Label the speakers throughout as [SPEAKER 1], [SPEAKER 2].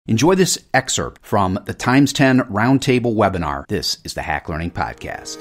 [SPEAKER 1] Enjoy this excerpt from the Times 10 Roundtable webinar. This is the Hack Learning Podcast.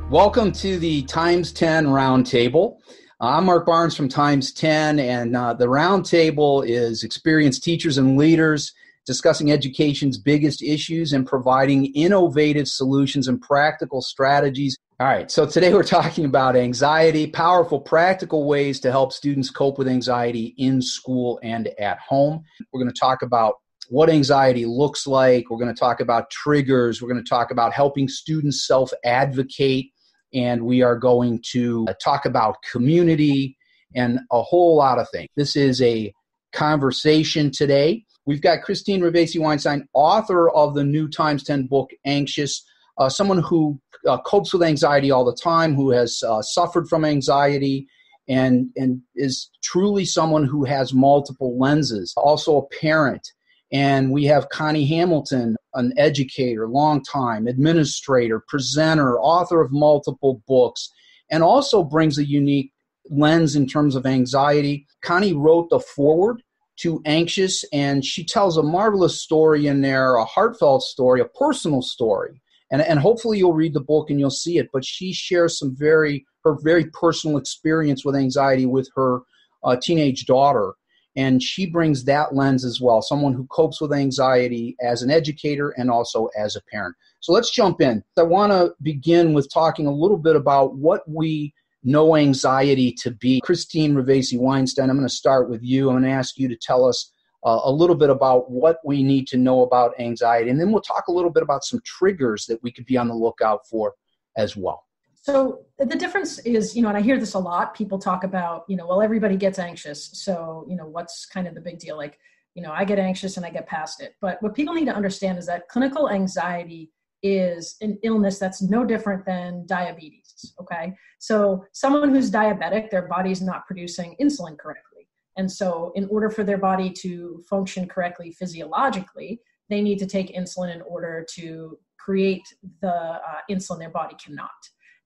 [SPEAKER 1] Welcome to the Times 10 Roundtable. I'm Mark Barnes from Times 10, and the Roundtable is experienced teachers and leaders discussing education's biggest issues and providing innovative solutions and practical strategies. All right, so today we're talking about anxiety, powerful practical ways to help students cope with anxiety in school and at home. We're going to talk about what anxiety looks like. We're going to talk about triggers. We're going to talk about helping students self-advocate. And we are going to talk about community and a whole lot of things. This is a conversation today. We've got Christine Ravesi-Weinstein, author of the new Times 10 book, Anxious, someone who copes with anxiety all the time, who has suffered from anxiety, and is truly someone who has multiple lenses. Also a parent. And we have Connie Hamilton, an educator, longtime administrator, presenter, author of multiple books, and also brings a unique lens in terms of anxiety. Connie wrote the foreword to Anxious, and she tells a marvelous story in there, a heartfelt story, a personal story. And hopefully you'll read the book and you'll see it, but she shares her very personal experience with anxiety with her teenage daughter. And she brings that lens as well, someone who copes with anxiety as an educator and also as a parent. So let's jump in. I want to begin with talking a little bit about what we know anxiety to be. Christine Ravesi-Weinstein, I'm going to start with you. I'm going to ask you to tell us a little bit about what we need to know about anxiety. And then we'll talk a little bit about some triggers that we could be on the lookout for as well.
[SPEAKER 2] So the difference is, and I hear this a lot, people talk about, well, everybody gets anxious. So, what's kind of the big deal? Like, I get anxious and I get past it. But what people need to understand is that clinical anxiety is an illness that's no different than diabetes, okay? So someone who's diabetic, their body's not producing insulin correctly. And so in order for their body to function correctly physiologically, they need to take insulin in order to create the insulin their body cannot.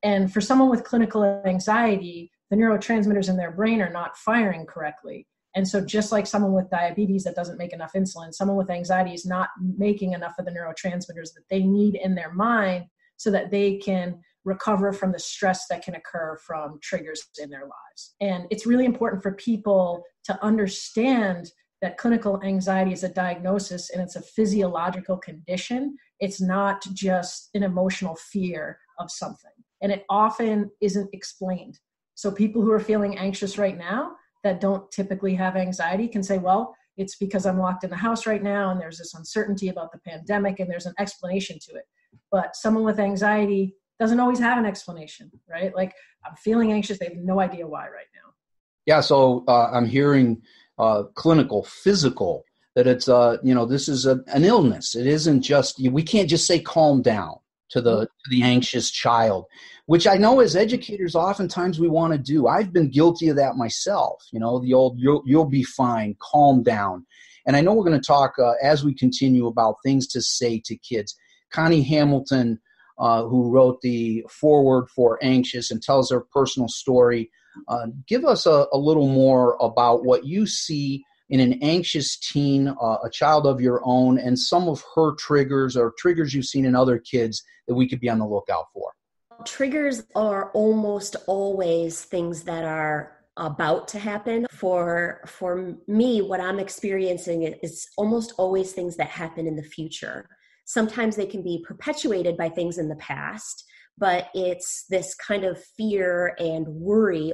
[SPEAKER 2] And for someone with clinical anxiety, the neurotransmitters in their brain are not firing correctly. And so just like someone with diabetes that doesn't make enough insulin, someone with anxiety is not making enough of the neurotransmitters that they need in their mind so that they can recover from the stress that can occur from triggers in their lives. And it's really important for people to understand that clinical anxiety is a diagnosis and it's a physiological condition. It's not just an emotional fear of something. And it often isn't explained. So people who are feeling anxious right now that don't typically have anxiety can say, well, it's because I'm locked in the house right now and there's this uncertainty about the pandemic and there's an explanation to it. But someone with anxiety doesn't always have an explanation, right? Like, I'm feeling anxious. They have no idea why right now.
[SPEAKER 1] Yeah, so I'm hearing clinical, physical, that it's, this is an illness. It isn't just, we can't just say calm down to the anxious child, which I know as educators, oftentimes we want to do. I've been guilty of that myself, the old, you'll be fine, calm down. And I know we're going to talk as we continue about things to say to kids. Connie Hamilton, who wrote the foreword for Anxious and tells her personal story, give us a little more about what you see in an anxious teen, a child of your own, and some of her triggers or triggers you've seen in other kids that we could be on the lookout for.
[SPEAKER 3] Triggers are almost always things that are about to happen. For me, what I'm experiencing is almost always things that happen in the future. Sometimes they can be perpetuated by things in the past, but it's this kind of fear and worry,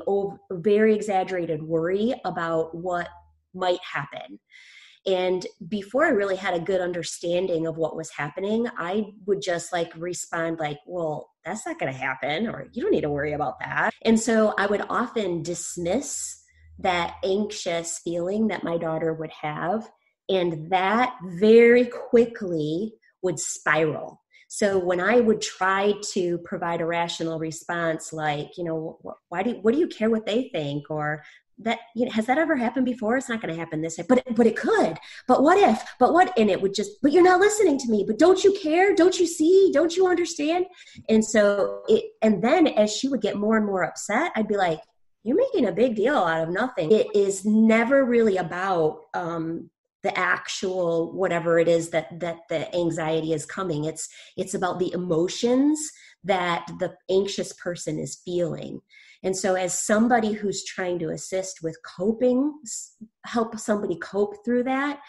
[SPEAKER 3] very exaggerated worry about what might happen. And before I really had a good understanding of what was happening, I would just respond well, that's not going to happen, or you don't need to worry about that. And so I would often dismiss that anxious feeling that my daughter would have. And that very quickly would spiral. So when I would try to provide a rational response, what do you care what they think? Or that, has that ever happened before? It's not going to happen this way, but it could, but what if, and it would just, but you're not listening to me, but don't you care? Don't you see? Don't you understand? And so and then as she would get more and more upset, I'd be like, you're making a big deal out of nothing. It is never really about the actual whatever it is that the anxiety is coming. It's about the emotions that the anxious person is feeling. And so as somebody who's trying to assist with coping, help somebody cope through that,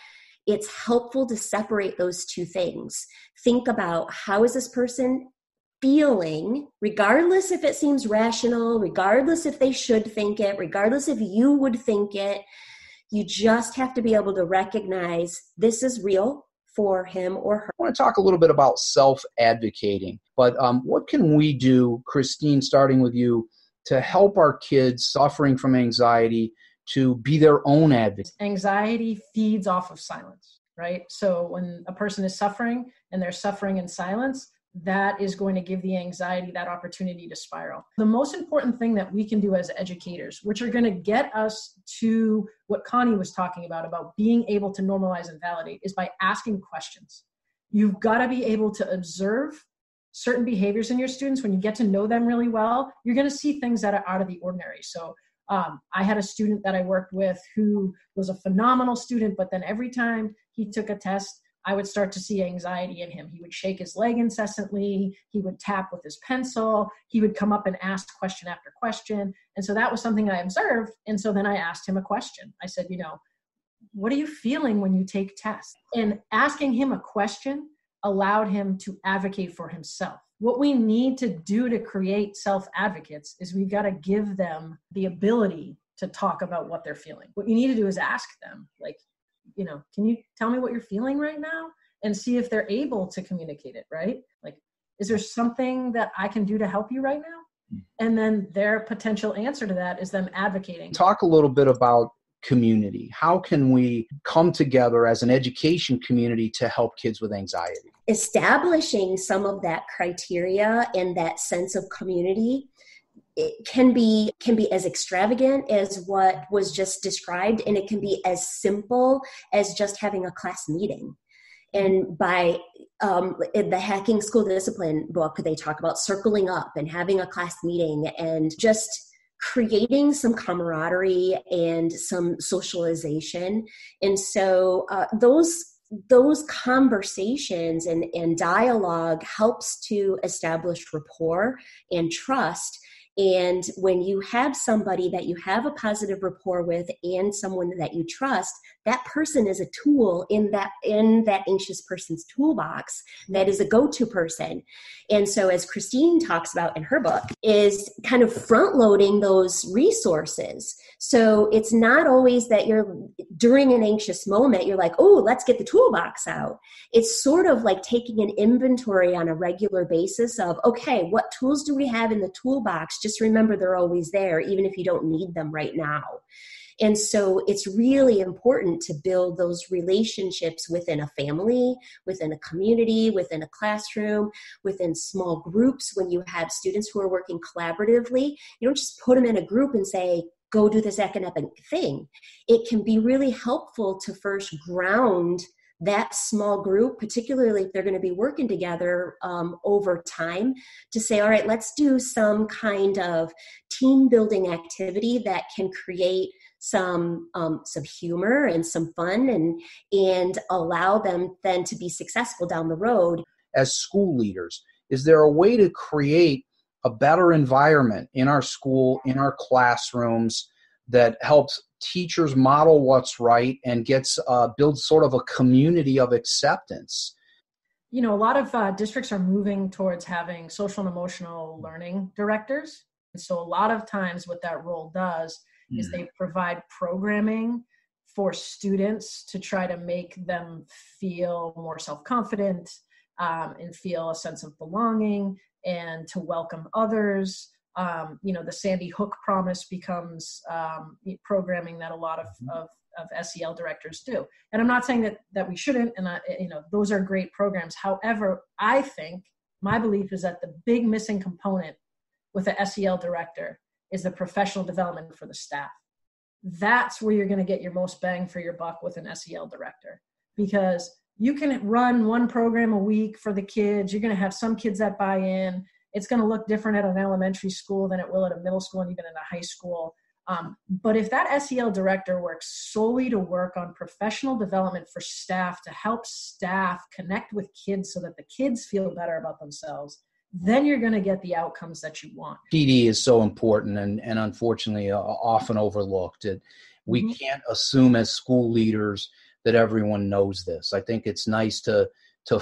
[SPEAKER 3] it's helpful to separate those two things. Think about, how is this person feeling, regardless if it seems rational, regardless if they should think it, regardless if you would think it. You just have to be able to recognize this is real for him or her.
[SPEAKER 1] I want to talk a little bit about self-advocating, but what can we do, Christine, starting with you, to help our kids suffering from anxiety to be their own advocate?
[SPEAKER 2] Anxiety feeds off of silence, right? So when a person is suffering and they're suffering in silence, that is going to give the anxiety that opportunity to spiral. The most important thing that we can do as educators, which are going to get us to what Connie was talking about being able to normalize and validate, is by asking questions. You've got to be able to observe certain behaviors in your students. When you get to know them really well, you're going to see things that are out of the ordinary. So I had a student that I worked with who was a phenomenal student, but then every time he took a test, I would start to see anxiety in him. He would shake his leg incessantly. He would tap with his pencil. He would come up and ask question after question. And so that was something I observed. And so then I asked him a question. I said, what are you feeling when you take tests? And asking him a question allowed him to advocate for himself. What we need to do to create self-advocates is we've got to give them the ability to talk about what they're feeling. What you need to do is ask them, can you tell me what you're feeling right now? And see if they're able to communicate it, right? Is there something that I can do to help you right now? And then their potential answer to that is them advocating.
[SPEAKER 1] Talk a little bit about community. How can we come together as an education community to help kids with anxiety?
[SPEAKER 3] Establishing some of that criteria and that sense of community, it can be as extravagant as what was just described, and it can be as simple as just having a class meeting. And by in the Hacking School Discipline book, they talk about circling up and having a class meeting and just creating some camaraderie and some socialization. And so those conversations and dialogue helps to establish rapport and trust. And when you have somebody that you have a positive rapport with and someone that you trust, that person is a tool in that anxious person's toolbox that is a go-to person. And so as Christine talks about in her book, is kind of front-loading those resources. So it's not always that you're during an anxious moment, you're like, oh, let's get the toolbox out. It's sort of like taking an inventory on a regular basis of, okay, what tools do we have in the toolbox? Just remember they're always there, even if you don't need them right now. And so it's really important to build those relationships within a family, within a community, within a classroom, within small groups. When you have students who are working collaboratively, you don't just put them in a group and say, go do this academic thing. It can be really helpful to first ground that small group, particularly if they're going to be working together over time, to say, all right, let's do some kind of team building activity that can create some humor and some fun and allow them then to be successful down the road.
[SPEAKER 1] As school leaders, is there a way to create a better environment in our school, in our classrooms, that helps teachers model what's right and builds sort of a community of acceptance?
[SPEAKER 2] A lot of districts are moving towards having social and emotional learning directors. And so a lot of times what that role does is they provide programming for students to try to make them feel more self-confident and feel a sense of belonging and to welcome others. The Sandy Hook Promise becomes programming that a lot of SEL directors do. And I'm not saying that we shouldn't, and those are great programs. However, I think my belief is that the big missing component with a SEL director is the professional development for the staff. That's where you're going to get your most bang for your buck with an SEL director, because you can run one program a week for the kids. You're going to have some kids that buy in. It's going to look different at an elementary school than it will at a middle school and even in a high school. But if that SEL director works solely to work on professional development for staff, to help staff connect with kids so that the kids feel better about themselves, then you're going to get the outcomes that you want.
[SPEAKER 1] PD is so important and unfortunately often overlooked. We can't assume as school leaders that everyone knows this. I think it's nice to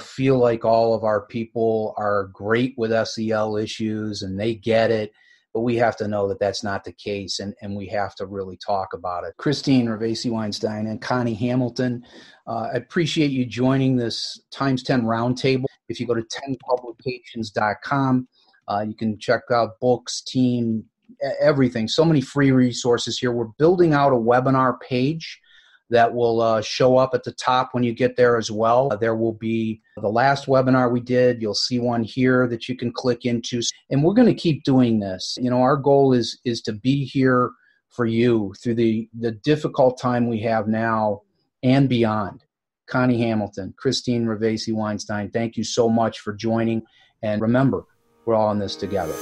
[SPEAKER 1] feel like all of our people are great with SEL issues and they get it, but we have to know that that's not the case, and we have to really talk about it. Christine Ravesi-Weinstein and Connie Hamilton, I appreciate you joining this Times 10 Roundtable. If you go to 10publications.com, you can check out books, team, everything. So many free resources here. We're building out a webinar page that will show up at the top when you get there as well. There will be the last webinar we did. You'll see one here that you can click into. And we're going to keep doing this. You know, our goal is to be here for you through the difficult time we have now and beyond. Connie Hamilton, Christine Ravesi-Weinstein, thank you so much for joining. And remember, we're all in this together.